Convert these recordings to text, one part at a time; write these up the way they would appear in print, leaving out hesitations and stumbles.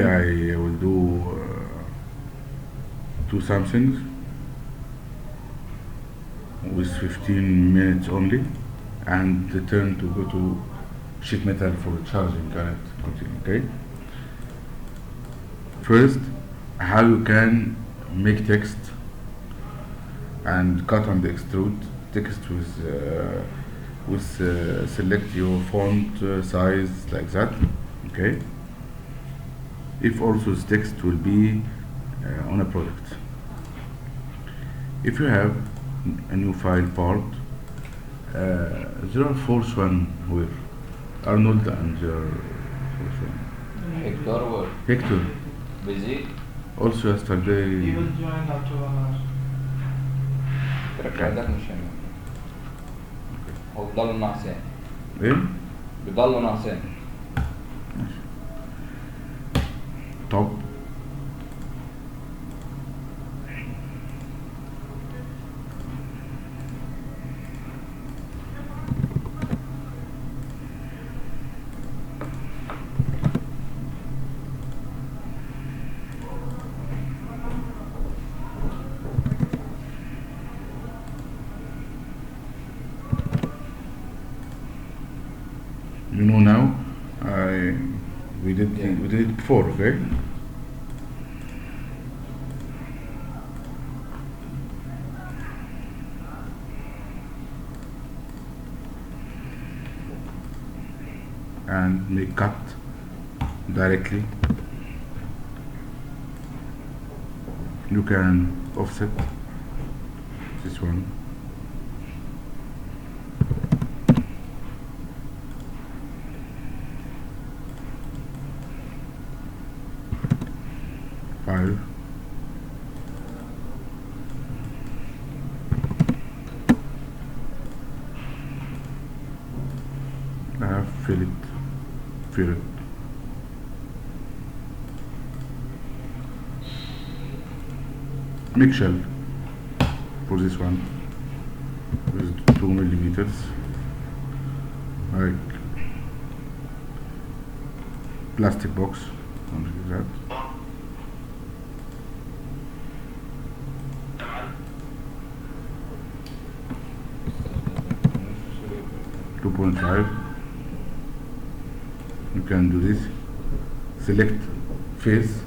only I will do something with 15 minutes only, and return to go to sheet metal for charging. Can it continue? Okay. First, how you can make text and cut and extrude text with select your font size like that. Okay. If also the text will be on a product. If you have a new file part, there are force one where Arnold and there are force one. Hector where? Hector. Busy. Also yesterday. He will join after 1 hour. ركعتك مش هنا. هو بيضلوا ناقصين. ايه؟ بيضلوا ناقصين. طب you know now we did it before, okay? And make cut directly. You can offset this one. File. Fill it. Make shell for this one with 2 millimeters, like plastic box, something like that. 2.5. You can do this. Select face.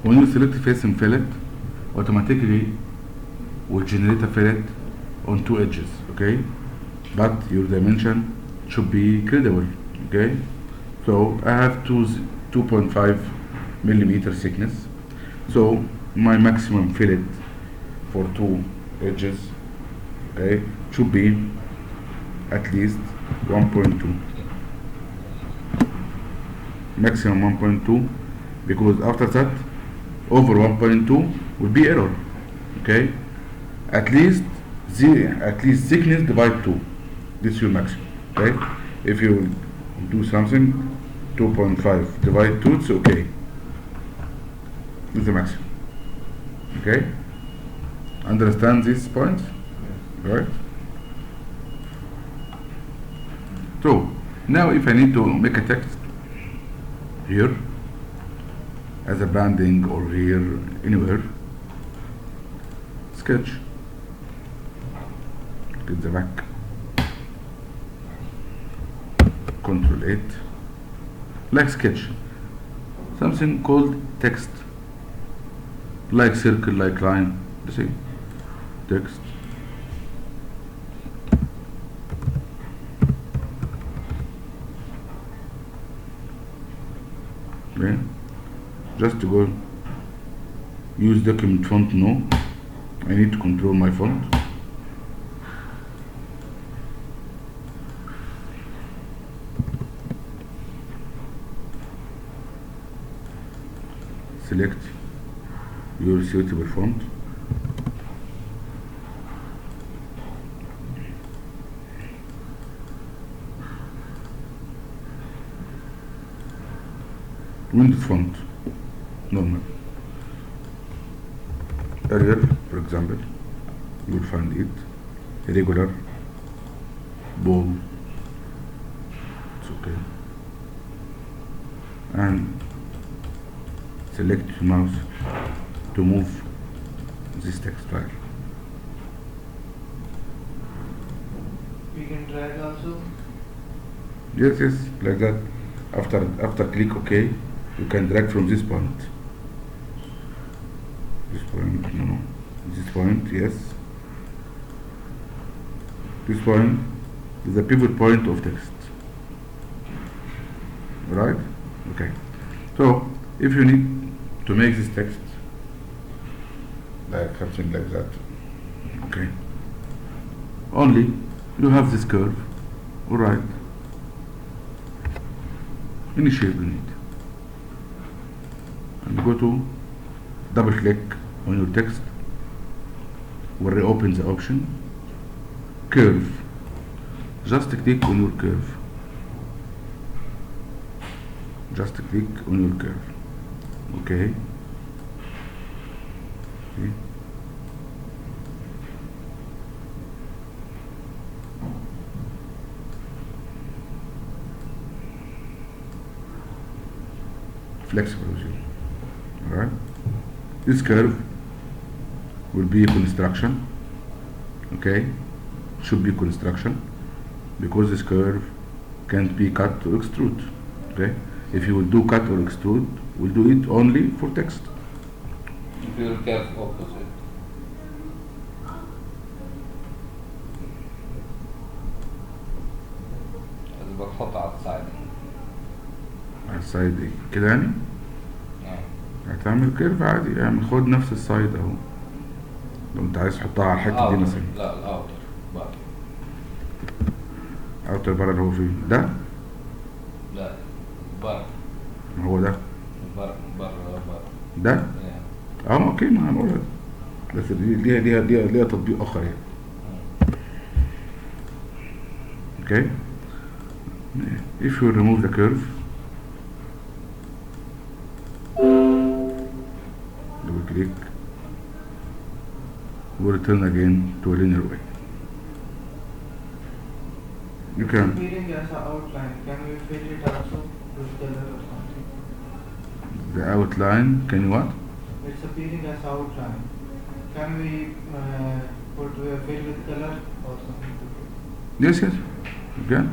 When you select face and fillet, automatically will generate a fillet on 2 edges, okay? But your dimension should be credible, okay? So I have 2.5 millimeter thickness. So my maximum fillet for 2 edges, okay, should be at least 1.2. Maximum 1.2, because after that over 1.2 will be error, okay? At least thickness divide 2. This is your maximum, okay? If you do something 2.5 divide 2, it's okay. This is the maximum, okay? Understand this point, right? So now if I need to make a text here as a branding or here anywhere, sketch, get the back, Control 8, like sketch, something called text, like circle, like line, the same text. Okay. Just to go use document font, no, I need to control my font. Select your suitable font. Windows font, normal. Arial, for example, you will find it. Regular, bold, it's okay. And select your mouse to move this text file. We can drag also. Yes, like that. After click OK, you can drag from this point. This point, no. This point, yes. This point is the pivot point of text. Right? Okay. So, if you need to make this text like something like that, okay, only you have this curve, alright, any shape you need, and go to double click on your text, will reopen the option curve. Just click on your curve. Just click on your curve. Okay. See? Flexible with you. Alright. This curve will be construction. Okay. Should be construction because this curve can't be cut or extrude. Okay. If you will do cut or extrude, we'll do it only for text. If you will curve opposite. بتحط على السايد. على السايد ايه كده يعني؟ هتعمل كيرف عادي يعني، خد نفس السايد اهو لو انت عايز تحطها على الحته دي مثلا. لا الاوتر بره. اوتر بره اللي هو فين؟ ده؟ لا بره. ما هو ده؟ بره ده؟ اوكي ما هنقولها بس ليها تطبيق اخر يعني. Okay. If you remove the curve, double click, we'll return again to a linear way. You can. Appearing as an outline, can we fill it also with color or something? The outline, can you what? It's appearing as outline. Can we fill with color or something? Yes, you can.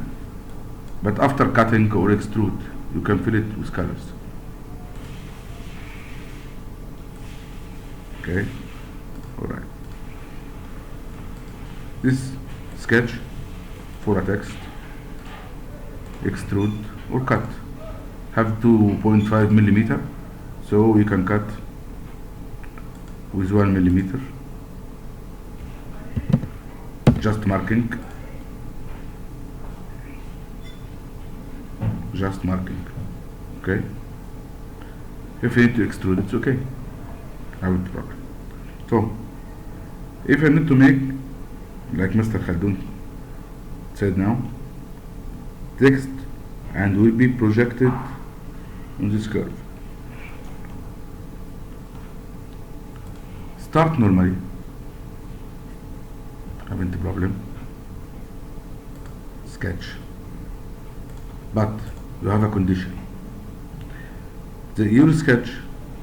But after cutting or extrude, you can fill it with colors. Okay, alright. This sketch for a text, extrude or cut, have 2.5 millimeter, so you can cut with 1 millimeter, just marking. Just marking, okay? If you need to extrude, it's okay. I will problem. So, if I need to make, like Mr. Khaldun said now, text and will be projected on this curve. Start normally. Haven't a problem. Sketch. But you have a condition. Your sketch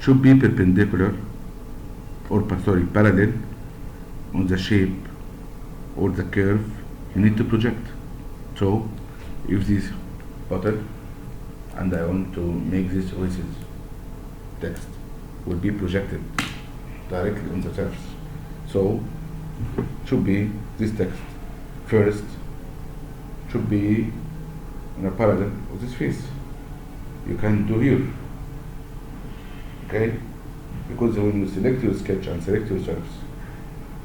should be perpendicular or parallel on the shape or the curve you need to project. So if this button and I want to make this oasis text will be projected directly on the surface. So should be this text first should be in a parallel of this face. You can do here, okay? Because when you select your sketch and select your surface,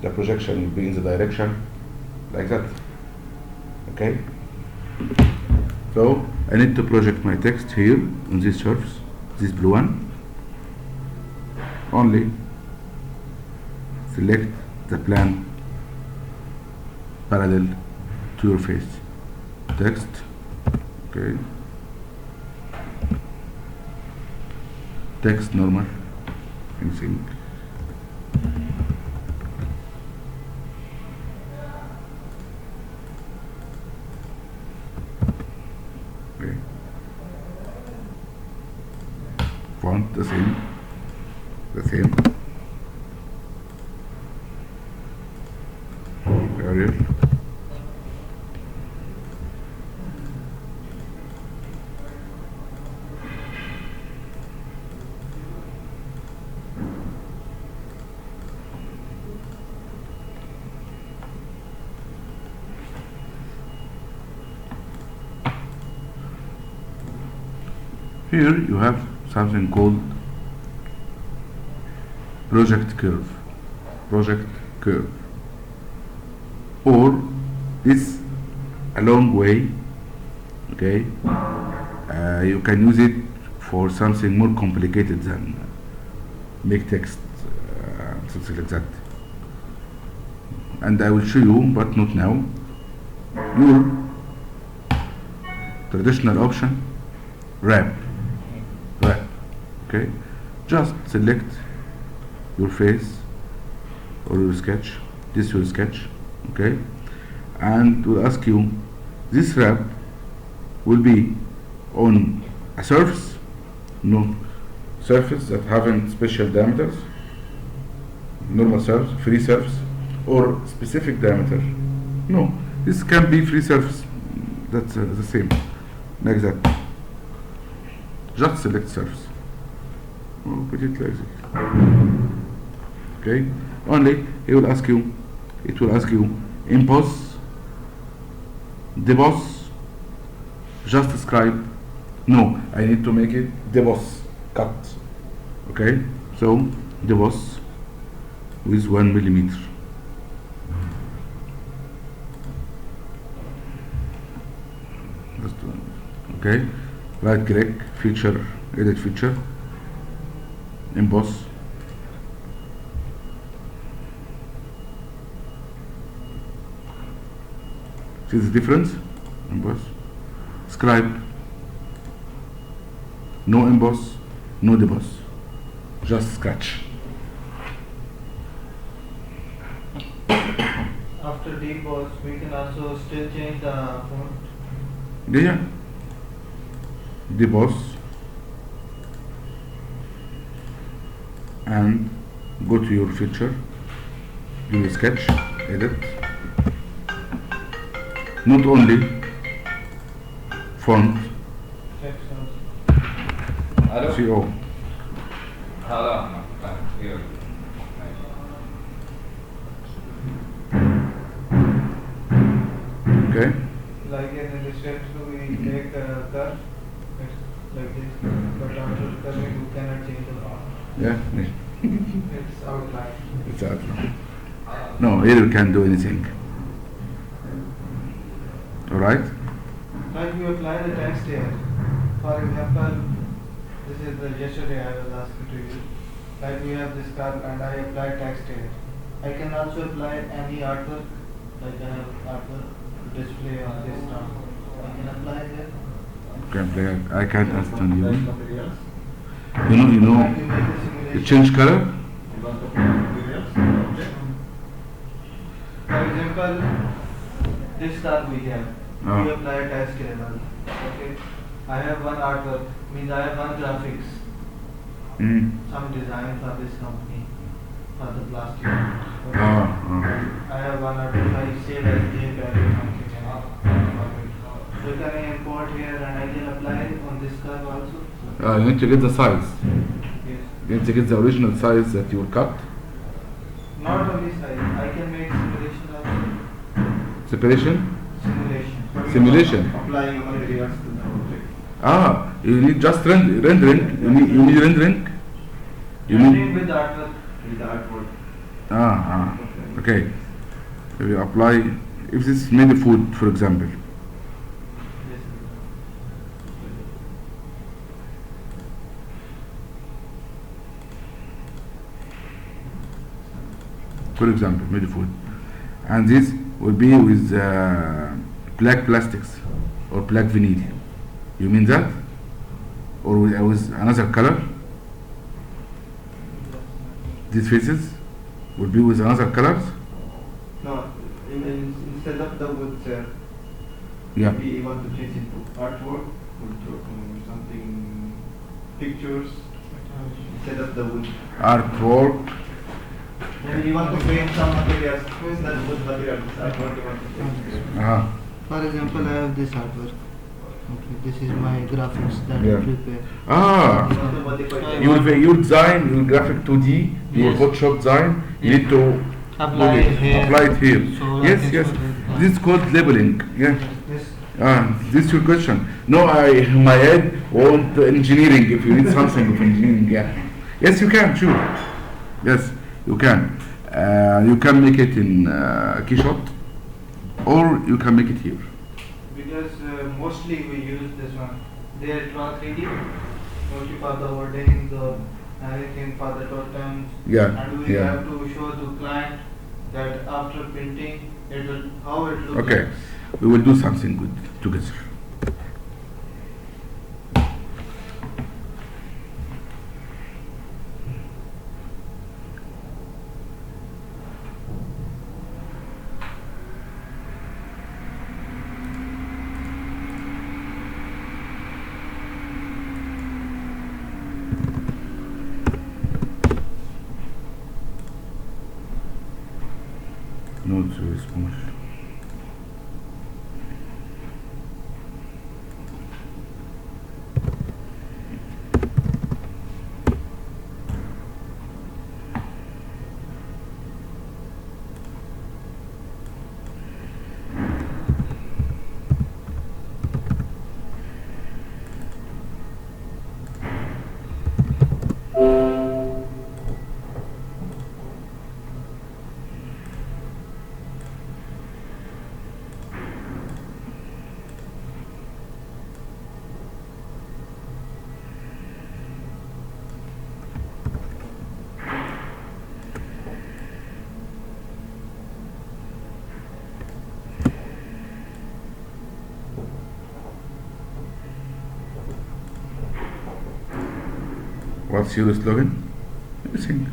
the projection will be in the direction like that, okay? So I need to project my text here on this surface, this blue one. Only select the plane parallel to your face. Text. Okay. Text normal. Anything. Okay. Font the same. the same. Arial. Here you have something called project curve. Project curve. Or this a long way, okay? You can use it for something more complicated than make text, something like that. And I will show you, but not now. Your traditional option, wrap, okay? Just select your face or your sketch. This is your sketch, okay? And will ask you, this wrap will be on a surface, no surface that having special diameters, normal surface, free surface, or specific diameter. No, this can be free surface. That's the same, like that. Just select surface. Oh, put it like that. Okay. Only it will ask you emboss, deboss, just scribe. No, I need to make it deboss, cut. Okay. So deboss with 1 millimeter. Okay. Right click, feature, edit feature, emboss. See the difference? Emboss. Scribe. No emboss, no deboss. Just scratch. After deboss, we can also still change the font. Yeah. Deboss. And go to your feature. Do your sketch. Edit. Not only font. Text also. Hello? CO. Hello. Here. Okay. Like in Illustrator, we make a curve. It's like this. But after curving, you cannot change the font. Yeah. It's outline. It's out. No, here you can't do anything. Alright? Like you apply the text here. For example, this is the yesterday I was asking to you. Like we have this curve and I apply text here. I can also apply any artwork. Like I have artwork to display on this term. I can apply here. I can't understand you. Materials. You know, Like you make a you simulation. change color? You want to materials? Okay. For example, this curve we have. Oh. We apply text here. Okay. I have one artwork. Means I have one graphics. Some design for this company. For the plastic. Okay. I have one artwork. I save as JPEG or something. So can I import here and I can apply it on this curve also? You need to get the size. Yes. You need to get the original size that you will cut. Not only size. I can make simulation also. Separation? Simulation. Simulation. Applying materials to the object. You need just rendering. You need rendering. You Rendering need. with artwork. With the artwork. Okay. If you apply, if this is made food, for example. Yes. For example, made food, and this will be with black plastics or black vinyl. You mean that, or with another color? These faces will be with another colors. No, instead of the wood, sir, Yeah. we want to change it to artwork or to something, pictures. instead of the wood. Artwork. Maybe you want to paint some materials. It's not wood material. It's artwork you want to paint. Uh-huh. For example, I have this artwork. Okay, this is my graphics that Yeah. I prepare. Ah. You want to modify it. You design your graphic 2D, your Yes. Photoshop design, you need to Apply put it here. apply it here. So I Yes, can yes. show that. This is called labeling. Yeah. This This is your question. No, my head want engineering. If you need something of engineering, yeah. Yes, you can. Sure. Yes, you can. You can make it in Keyshot, or you can make it here. because mostly we use this one. They draw 3D, mostly for the hoardings or anything for the totems. Yeah. And we Yeah. have to show to client that after printing, it will how it looks. Okay. We will do something good together. Not very smooth. What's your slogan? Anything.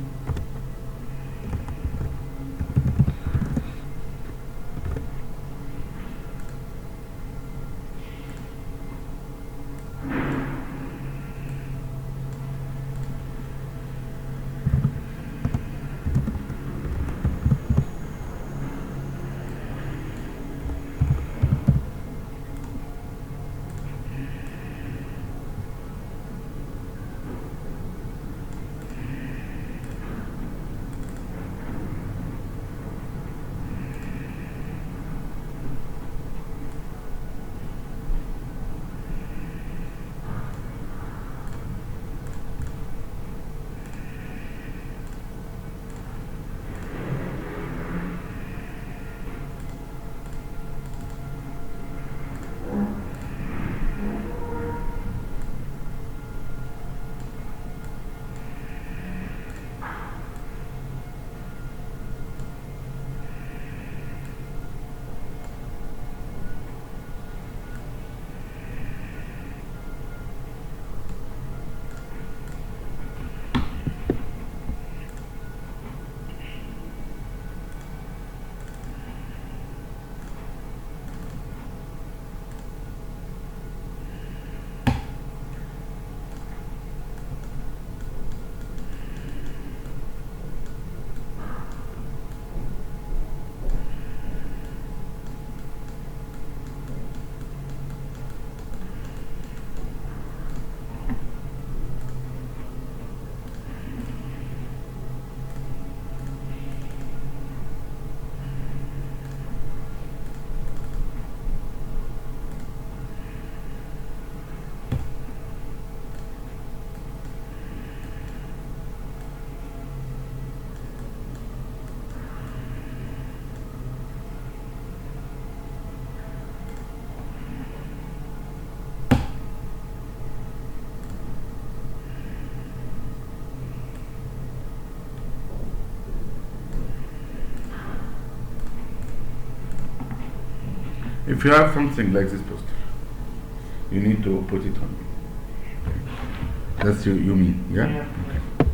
If you have something like this poster, you need to put it on. That's you mean, yeah? Okay.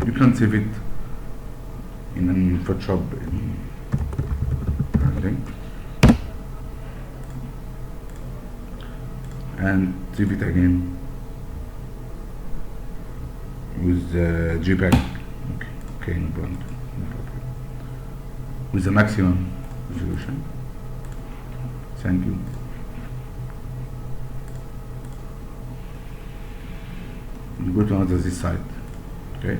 You can save it in Photoshop I think, and save it again with JPEG. Okay, no problem. With the maximum resolution. Thank you. You go to another this side. Okay.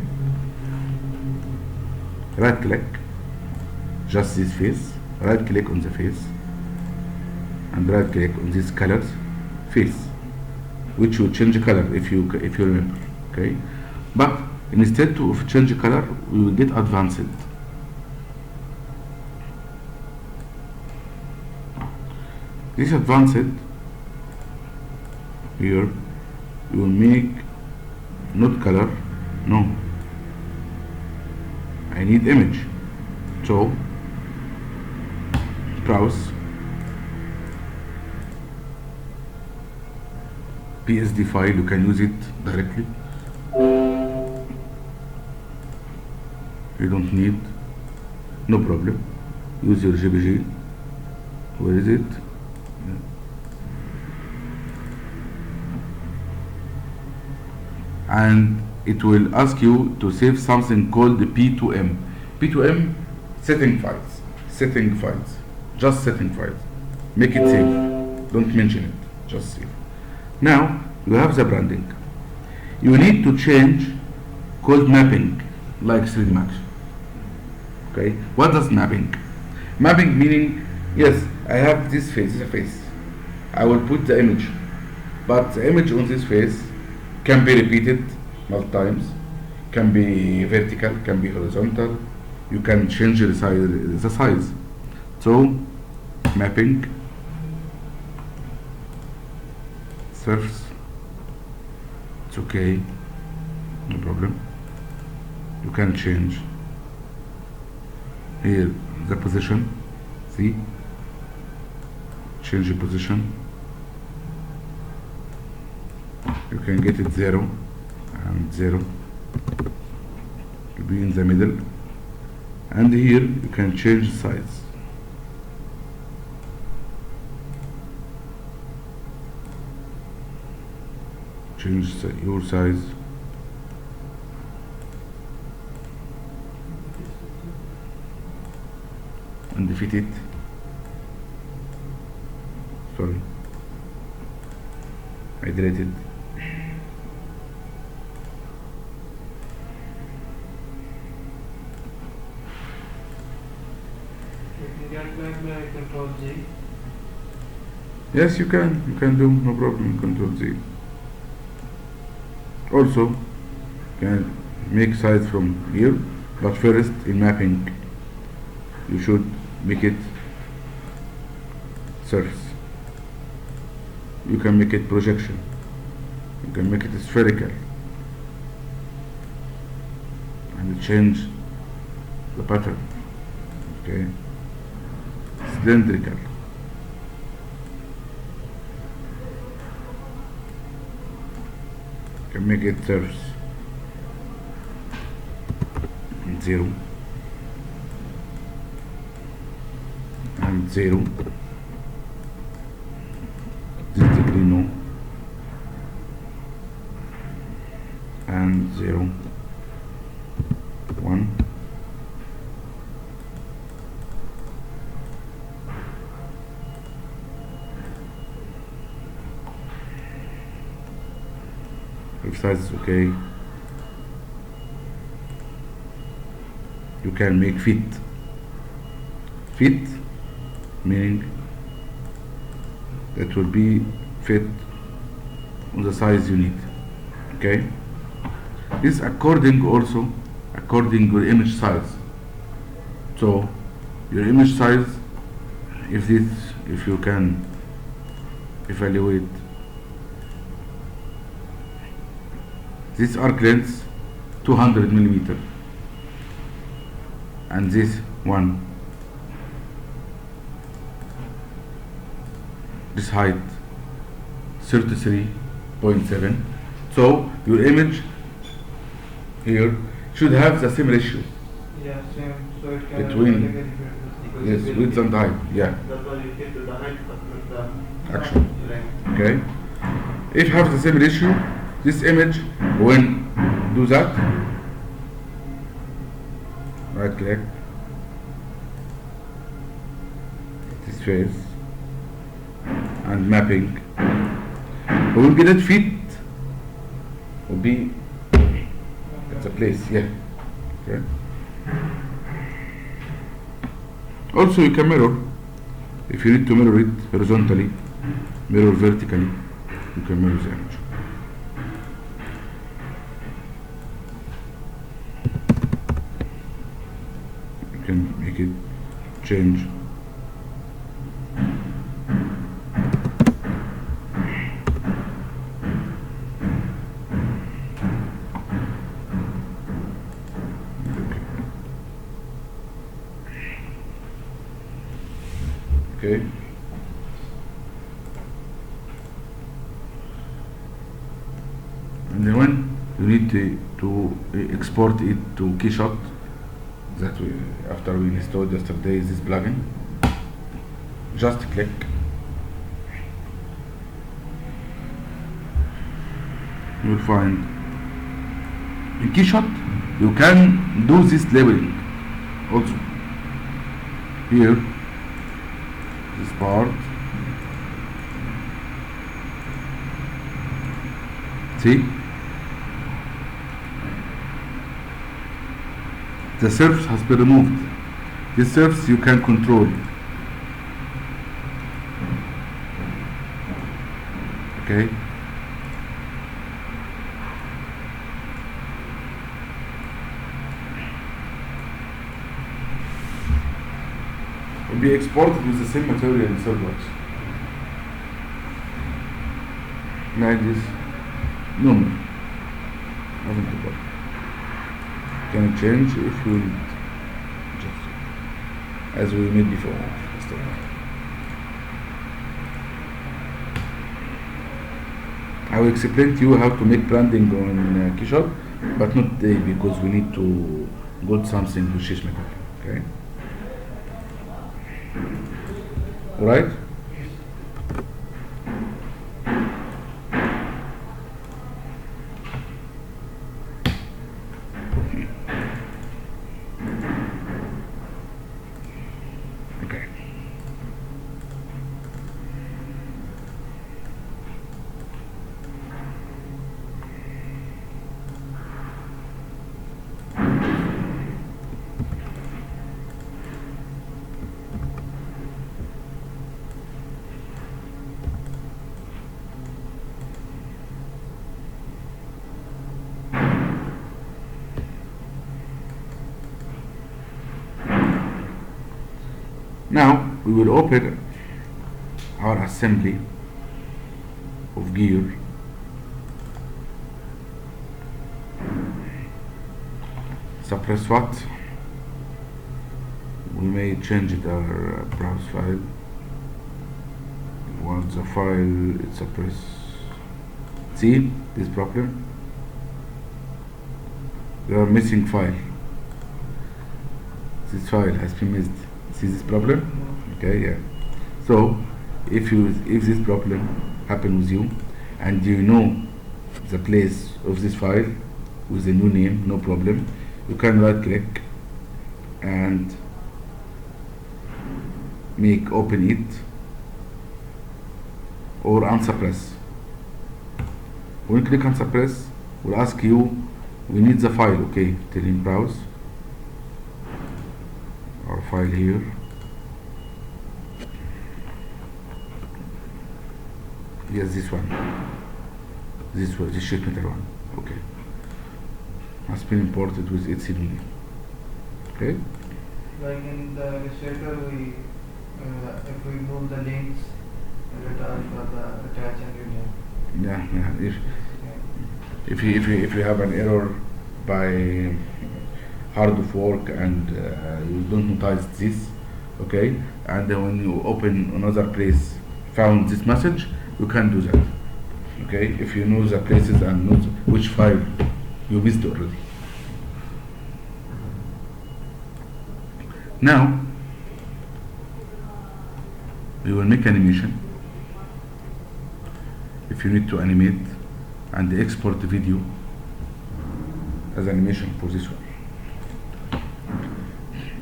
Right click, just this face. Right click on the face, and right click on this colors face, which will change color if you remember. Okay, but instead of change color, we will get advanced. This advanced here, you will make not color, no, I need image. So browse PSD file, you can use it directly. You don't need, no problem, use your JPG. Where is it? And it will ask you to save something called the P2M. P2M, setting files, just setting files. Make it save, don't mention it, just save. Now you have the branding. You need to change called mapping, like 3D Max. Okay, what does mapping? Mapping meaning, yes, I have this face, I will put the image, but the image on this face can be repeated multiple times, can be vertical, can be horizontal. You can change the size. So mapping, surface, it's okay, no problem. You can change here the position, see, change the position. You can get it 0 and 0, to be in the middle, and here you can change the size. Change your size. And defeat it. Sorry, I deleted. Control Z. Yes, you can do, no problem, Control Z. Also, you can make size from here, but first in mapping, you should make it surface. You can make it projection. You can make it spherical, and change the pattern. Okay, cylindrical. You can make it surface. 0 and 0. This degree no, and 0 1. If size is okay, you can make fit. Fit meaning that will be fit on the size you need. Okay, this according your image size. So your image size, if you can evaluate this arc length 200 millimeter, and this one, this height 33.7. So your image here should have the same ratio. Yeah, same. So it can Between- automatically fit. Yes, width and height. Yeah, That's why you get to the height but not the actually. length. Okay. If you have the same ratio, this image, when do that, right click, this face, and mapping, we will get it fit, will be at the place, yeah. Okay. Also, you can mirror. If you need to mirror it horizontally, mirror vertically, you can mirror the image. You can make it change. Okay. And then when you need to export it to Keyshot, that we, after we installed yesterday this plugin, just click. You will find in Keyshot you can do this labeling also. Here, this part, see, the surface has been removed. This surface you can control. Okay. Will be exported with the same material in Solidworks. Like this. No. Nothing to bother. Can change if you need. Just as we made before. I will explain to you how to make branding on Keyshot, but not today because we need to go something with sheet metal. Okay. Alright? Okay. Now we will open our assembly of gear. Suppress what? We may change it our browse file. Once the file is suppressed. See this problem? We are missing file. This file has been missed. See this problem? Okay, yeah. So if this problem happens with you and you know the place of this file with a new name, no problem. You can right click and make open it or unsuppress. When you click unsuppress, we'll ask you, we need the file, okay, tell him browse our file here. Yes, this one. This was the sheet metal one. Okay. Has been imported with its CD. Okay. Like in the illustrator, we if we move the links, it will ask for the attach and union. Yeah, yeah. If you have an error by hard of work and you don't notice this, okay, and then when you open another place, found this message, you can do that. Okay, if you know the places and know which file you missed already. Now we will make animation. If you need to animate and export the video as animation for this one.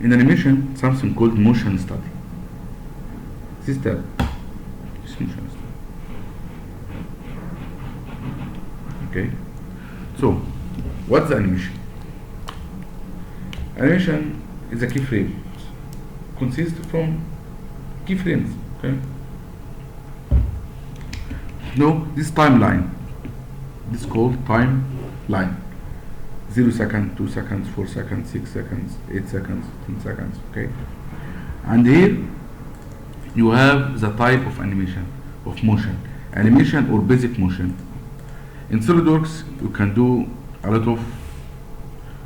In animation, something called motion study. This tab is motion study. Okay. So, what's the animation? Animation is a keyframe. Consists from keyframes. Okay. No, this timeline. This is called timeline. 0 seconds, 2 seconds, 4 seconds, 6 seconds, 8 seconds, 10 seconds. Okay. And here you have the type of animation, of motion. Animation or basic motion. In Solidworks, you can do a lot of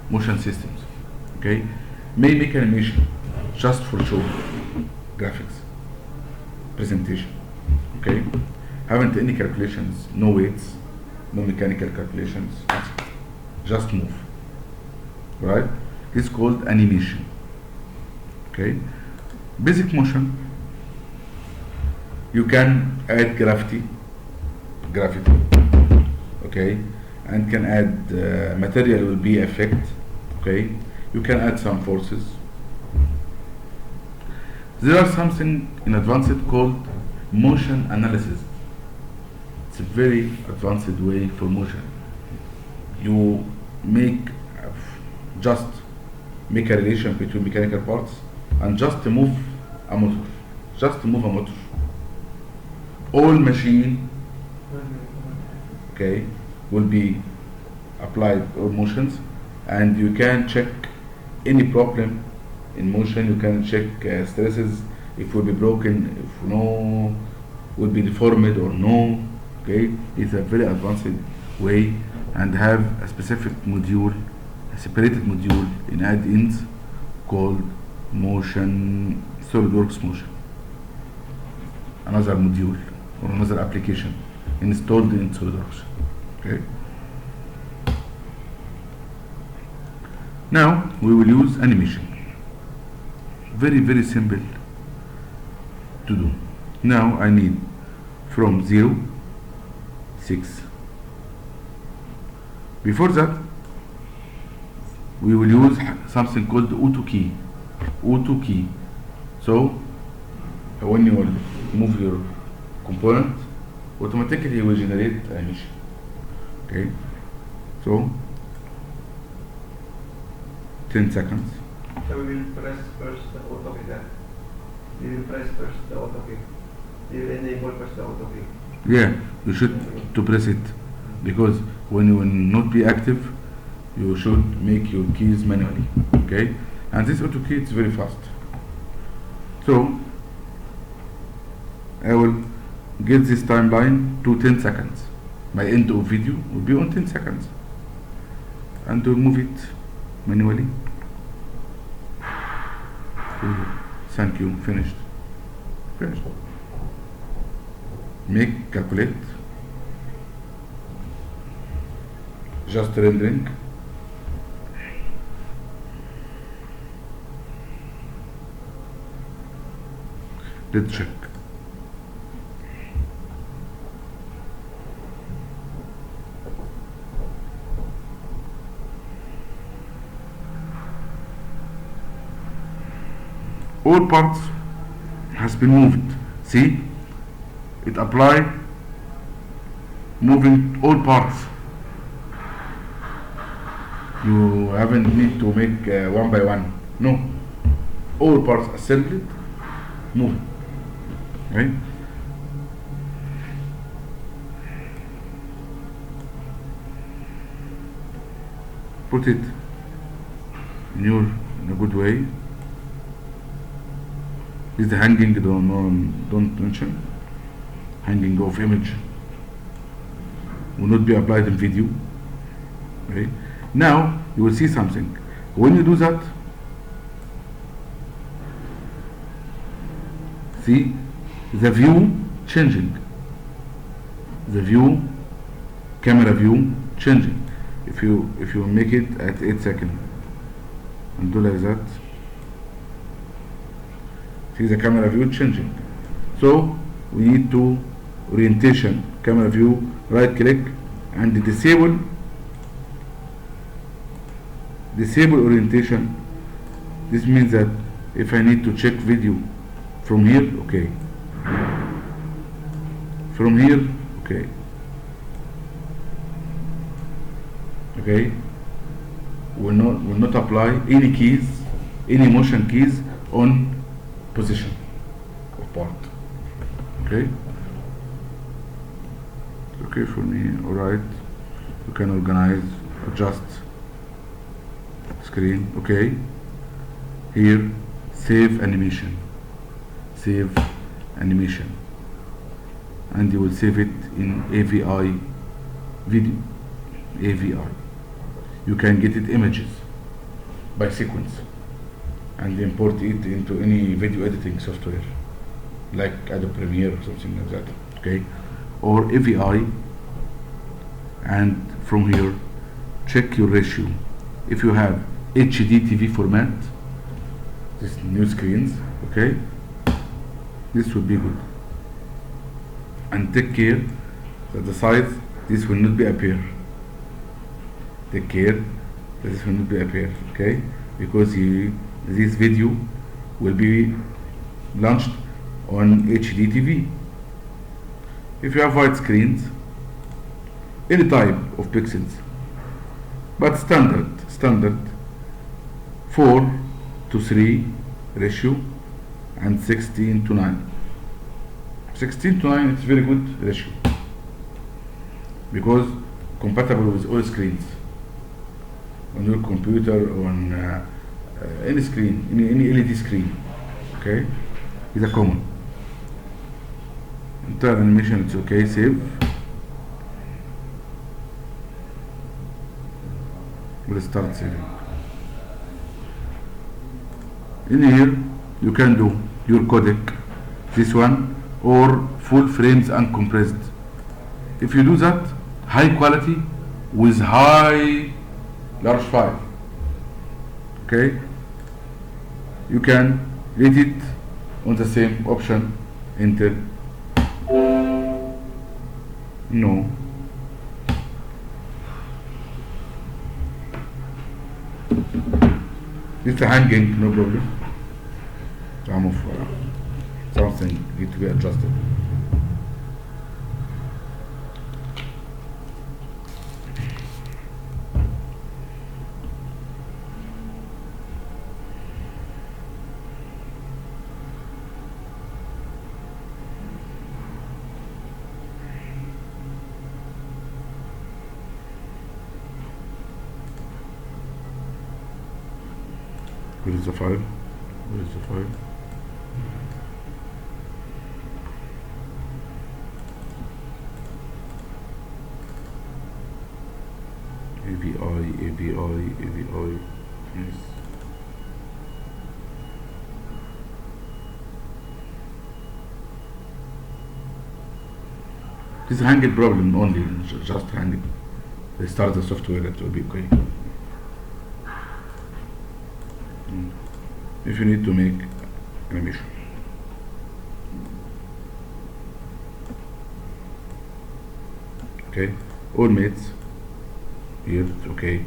motion systems. Okay. May make animation just for show, graphics, presentation. Okay. Haven't any calculations, no weights, no mechanical calculations, just move. Right? This is called animation. Okay. Basic motion. You can add gravity. Okay, and can add material will be effect. Okay, you can add some forces. There are something in advanced called motion analysis. It's a very advanced way for motion. You just make a relation between mechanical parts and just move a motor. All machine, okay, will be applied all motions, and you can check any problem in motion. You can check stresses, if will be broken, if no, will be deformed or no. Okay, it's a very advanced way, and have a specific module, a separated module in add-ins called motion, Solidworks motion. Another module or another application installed in Solidworks. Okay. Now we will use animation. Very, very simple to do. Now I need from 0, 6. Before that, we will use something called auto key. So when you will move your component, automatically it will generate animation. Okay, so 10 seconds. So we will press first the auto key then. We will press first the auto key. We will enable first the auto key. Yeah, you should to press it, because when you will not be active, you should make your keys manually. Okay, and this auto key is very fast. So I will get this timeline to 10 seconds. My end of video will be on 10 seconds, and to move it manually. Thank you. Finished. Make calculate. Just rendering. Let's check. All parts has been moved. See, it applied moving all parts. You haven't need to make one by one. No, all parts assembled, moved. Right? Put it in a good way. Is the hanging, don't mention. Hanging of image will not be applied in video. Okay. Now you will see something. When you do that, see the view changing. The view, camera view changing. If you make it at 8 seconds and do like that, See the camera view changing. So we need to orientation camera view, right click and disable orientation. This means that if I need to check video from here, okay, from here, okay, okay, will not apply any keys, any motion keys on position of part. Okay, okay for me. All right, you can organize, adjust screen. Okay, here save animation, and you will save it in AVI video, AVI. You can get it images by sequence and import it into any video editing software like Adobe Premiere or something like that. Okay, or AVI, and from here check your ratio. If you have HD TV format, this new screens, okay, this will be good. And take care that the size, this will not be appear. Take care that this will not be appear, okay, because this video will be launched on HD TV. If you have white screens, any type of pixels, but standard 4:3 ratio and 16:9. 16:9 it's very good ratio because compatible with all screens on your computer, on any screen, any LED screen. Okay, is a common. Entire animation, it's okay. Save. We'll start saving. In here you can do your codec, this one, or full frames uncompressed. If you do that, high quality with high large file, okay, you can read it on the same option. Enter. No. It's hanging, no problem. Some of something need to be adjusted. Where is the file? Where is the file? AVI, yes. This is a hanging problem only, just hanging. Restart the software, it will be okay. If you need to make animation, okay, all mates here, okay.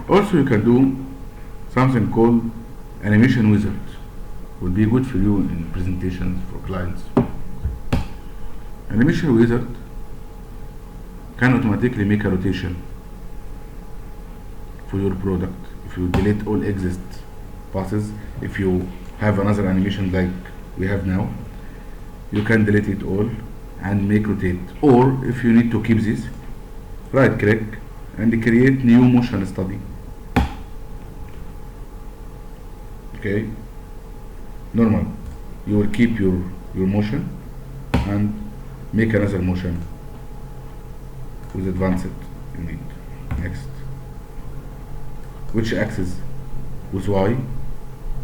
Also you can do something called animation wizard. Will be good for you in presentations for clients. Animation wizard can automatically make a rotation for your product. If you delete all exist passes, if you have another animation like we have now, you can delete it all and make rotate. Or if you need to keep this, right click and create new motion study. Okay, normal, you will keep your motion and make another motion with advanced you need. Next, which axis? With Y,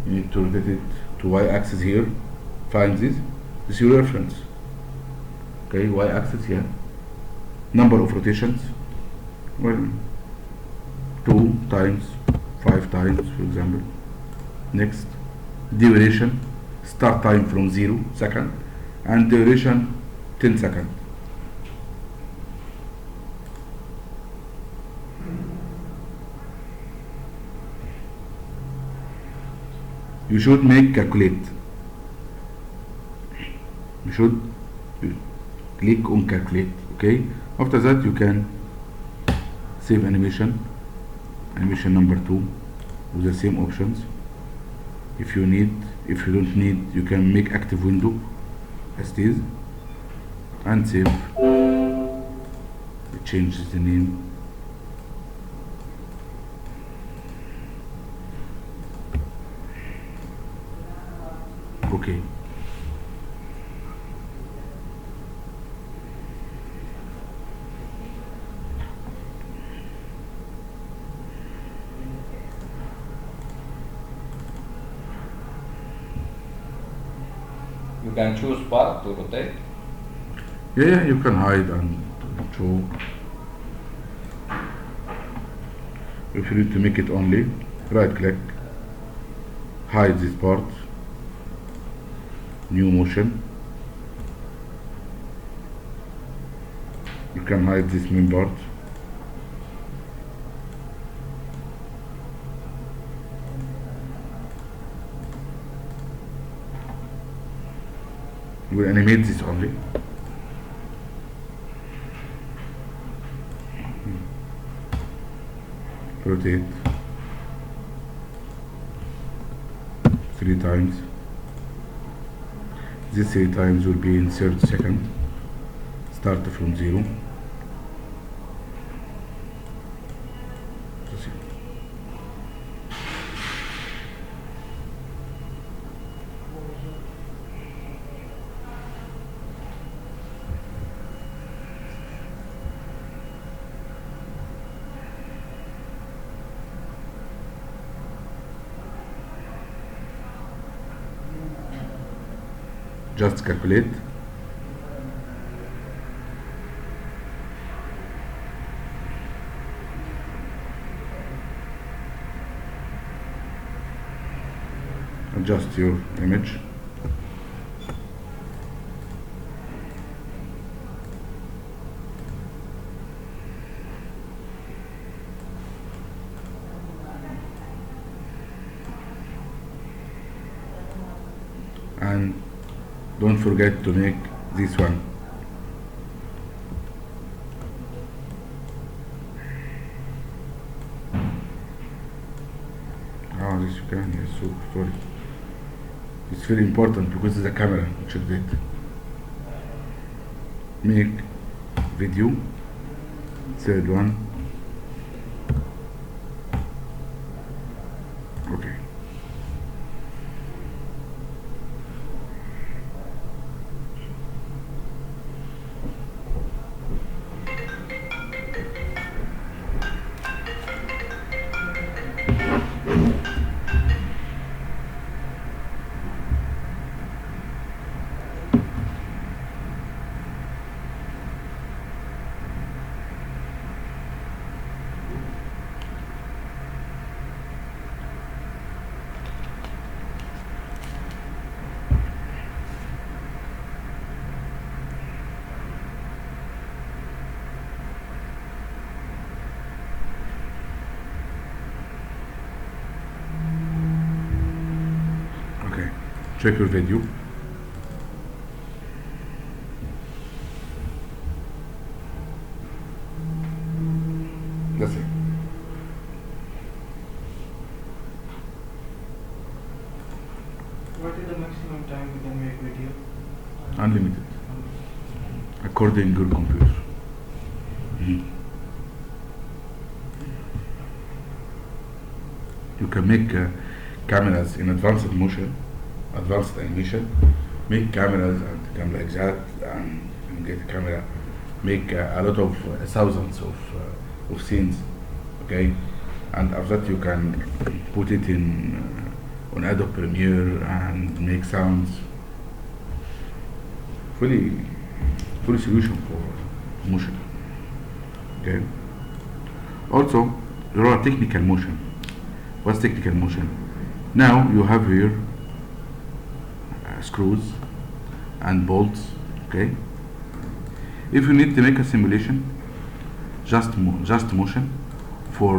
you need to rotate it to Y axis here. Find this is your reference. Okay, Y axis here. Number of rotations, well, 2 times 5 times, for example. Next, duration, start time from 0 second, and duration 10 seconds. You should make calculate. You should click on calculate. Okay. After that, you can save animation number 2 with the same options. If you need, if you don't need, you can make active window as it is and save. It changes the name. Okay. You can choose part to rotate. Yeah, you can hide and show. If you need to make it only, right click, hide this part, new motion. You can hide this main part. You will animate this only. Rotate 3 times. This 3 times will be in 30 seconds. Start from 0. Just calculate. Adjust your image. And don't forget to make this one. This you can, yes, so sorry. It's very important because it's a camera, check that. Make video, third one. Okay. Check your video. That's it. What is the maximum time we can make video? Unlimited. According to your computer. You can make cameras in advanced motion, advanced animation, make cameras and come like that, and you get a camera, make a lot of thousands of scenes, okay, and after that you can put it in on Adobe Premiere and make sounds. Fully solution for motion, okay. Also there are technical motion. What's technical motion? Now you have here screws and bolts. Okay. If you need to make a simulation, just motion for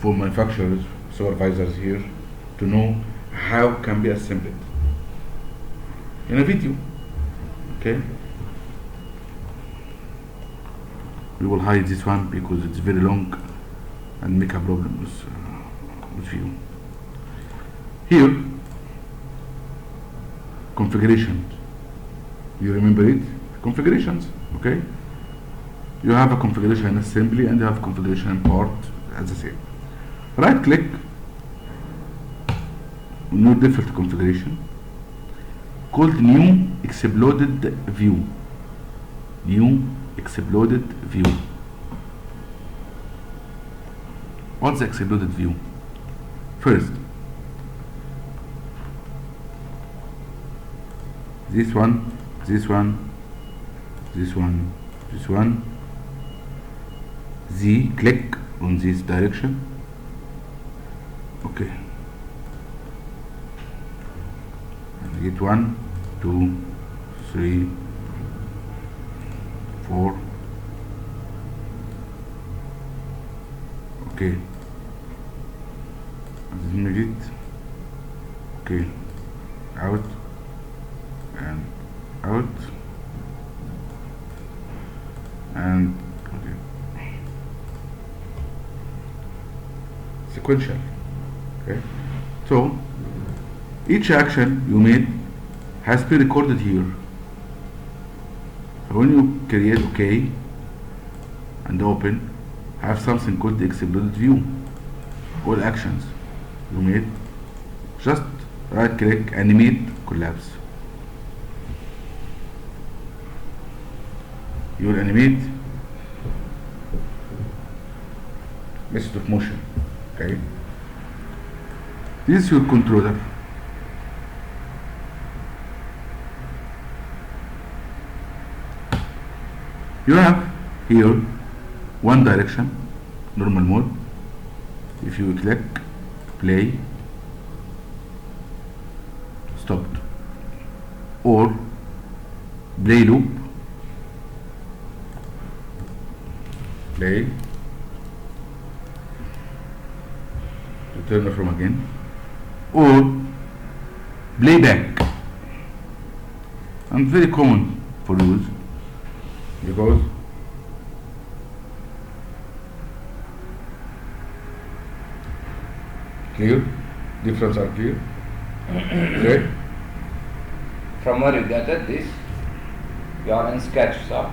manufacturers, supervisors here, to know how can be assembled in a video. Okay. We will hide this one because it's very long and make a problem with you. Here, configuration. You remember it? Configurations. Okay. You have a configuration in assembly and you have configuration in part as the same. Right click, new default configuration called new exploded view. New exploded view. What's the exploded view? First, this one, this one, this one, this one. Z, click on this direction. Okay. And get 1, 2, 3, 4. Okay. And then it. Okay. Out and out and okay. Sequential. Okay. So each action you made has to be recorded here. So when you create OK and open, have something called the exploded view. All actions you made, just right click, animate, collapse. You will animate method of motion. Okay. This is your controller. You have here one direction, normal mode. If you click play, stopped, or play loop, play, return from again, or playback. And very common for use because clear, difference are clear. Okay. From where you got it, this? You are in sketch, so?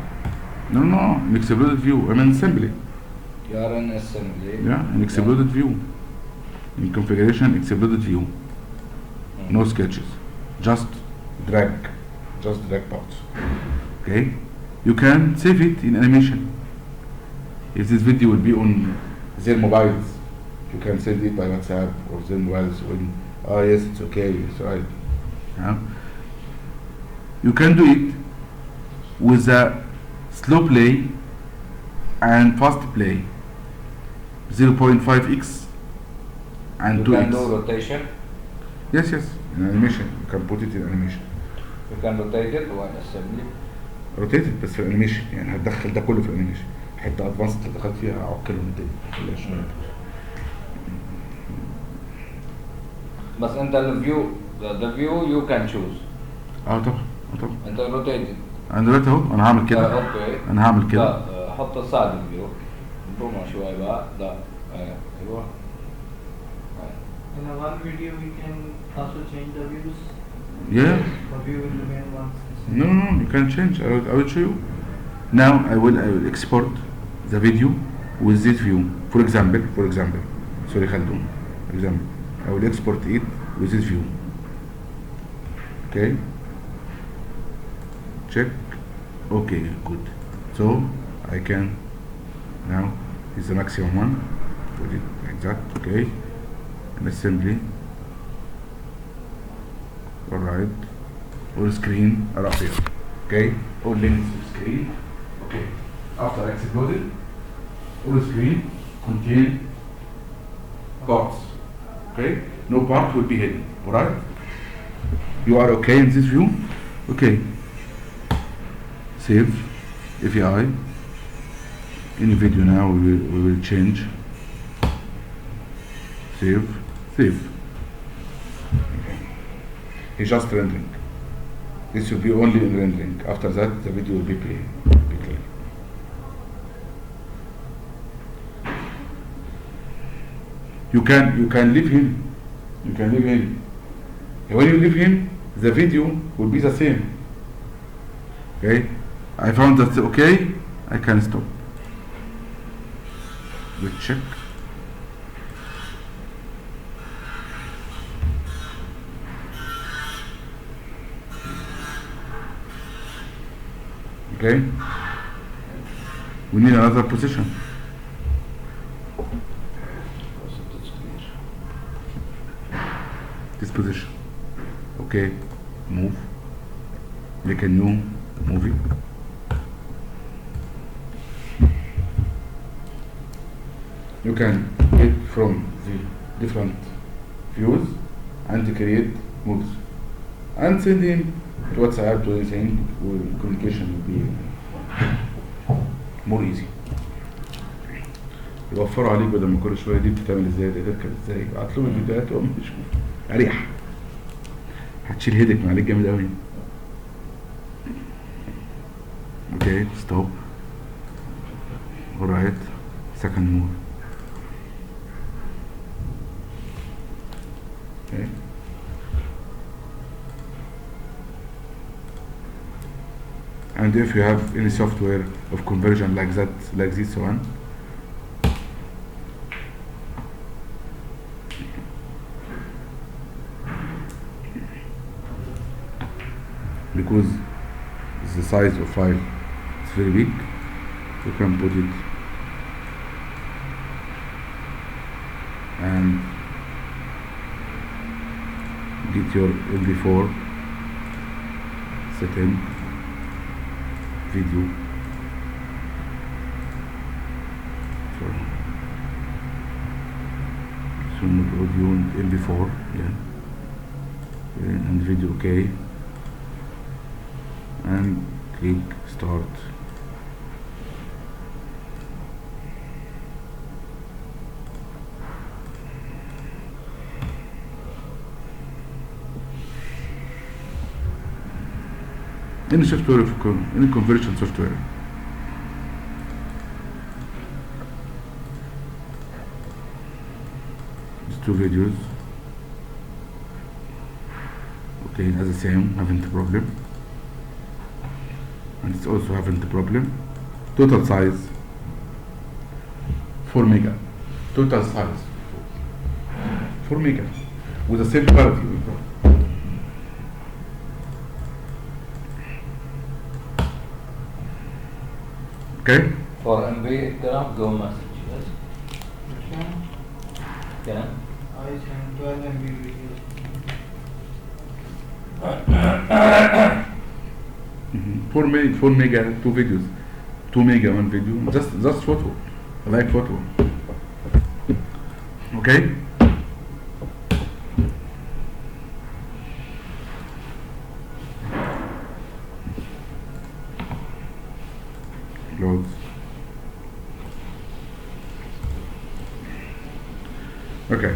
No, an exploded view. I'm in assembly. You are in assembly. Yeah, an exploded view. In configuration, exploded view. No sketches. Just drag parts. Okay. You can save it in animation. If this video will be on their mobiles, you can send it by WhatsApp or their mobiles when, oh yes, it's okay, it's right. Yeah. You can do it with a slow play and fast play, 0.5x and 2x. You can do rotation. Yes, in animation. You can put it in animation. You can rotate it while assembly. روتيتد بس في الانيميشن، يعني هتدخل ده كله في الانيميشن. حته ادفانس اللي دخلت فيها اعقلهم الدنيا شويه. بس انت الفيو the view you can choose. طبعا انت روتيتد. انا دلوقتي اهو انا هعمل كده. اوكي. انا هعمل كده. لا حط السايد فيو. نبرمها شويه بقى. ده ايوه. In a one video we can also change the views. Yeah. The view will remain once. No, you can change. I will show you. Now I will export the video with this view. For example, sorry Khaldun. Example. I will export it with this view. Okay. Check. Okay, good. So I can now is the maximum one. Put it like that. Okay. And assembly. Alright. All screen are up here. Okay. All limits to screen. Okay. After I exploded, all screen contain parts. Okay, no part will be hidden. All right. You are okay in this view? Okay. Save. API. Any video now we will change. Save. Save. It's just rendering. This will be only in rendering. After that, the video will be clear. You can leave him. You can leave him. When you leave him, the video will be the same. Okay? I found that okay. I can stop. We check. Okay? We need another position. This position. Okay, move. Make a new movie. You can get from the different views and create moves and send him to WhatsApp, to anything, where communication will be more easy. يوفروا عليك بدل ما كل شويه دي بتتعمل ازاي، دي تركب ازاي، ابعت لهم الفيديوهات وهم يشوفوا اريح. هتشيل هيدك من عليك جامد قوي. اوكي ستوب. alright second move. Okay. And if you have any software of conversion like that, like this one, because the size of file is very big, you can put it and get your MP4 setting video for audio and MP4, yeah, and video okay, and click start. Any software, any conversion software. These two videos. Okay, as the same, having the problem. And it's also having the problem. Total size 4 mega. Total size 4 mega with the same quality. Okay. For MB gram go message, yes? Yeah. I sent 12 MB videos. 4 mega, 2 videos, 2 mega, 1 video, just photo, I like photo. Okay? Loads. Okay.